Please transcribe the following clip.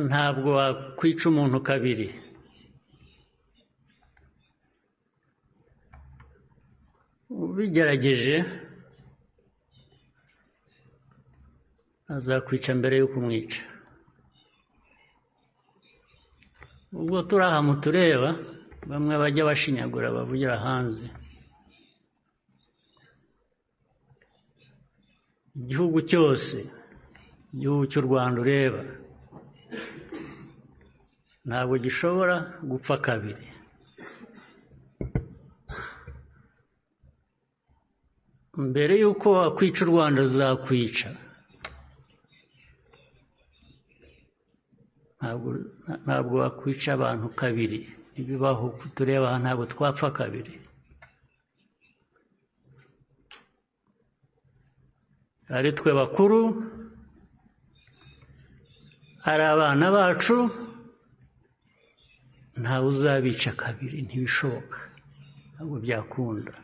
ntabwo wakwica umuntu kabiri. Ubigerageje azakwica mbere yo kumwica. Ubwo turi aha mutureba, bamwe bajya bashinyagura bavugira hanze. Igihugu cyose, igihugu cy'u Rwanda ureba, ntabwo gishobora gupfa kabiri. Mbere y'uko wakwica u Rwanda azakwica. Ntabwo wakwica abantu kabiri. Ntibibaho, tureba aha ntabwo twapfa kabiri. Ari twe bakuru, ari abana bacu, ntawe uzabica kabiri, ntibishoboka, ntabwo byakunda.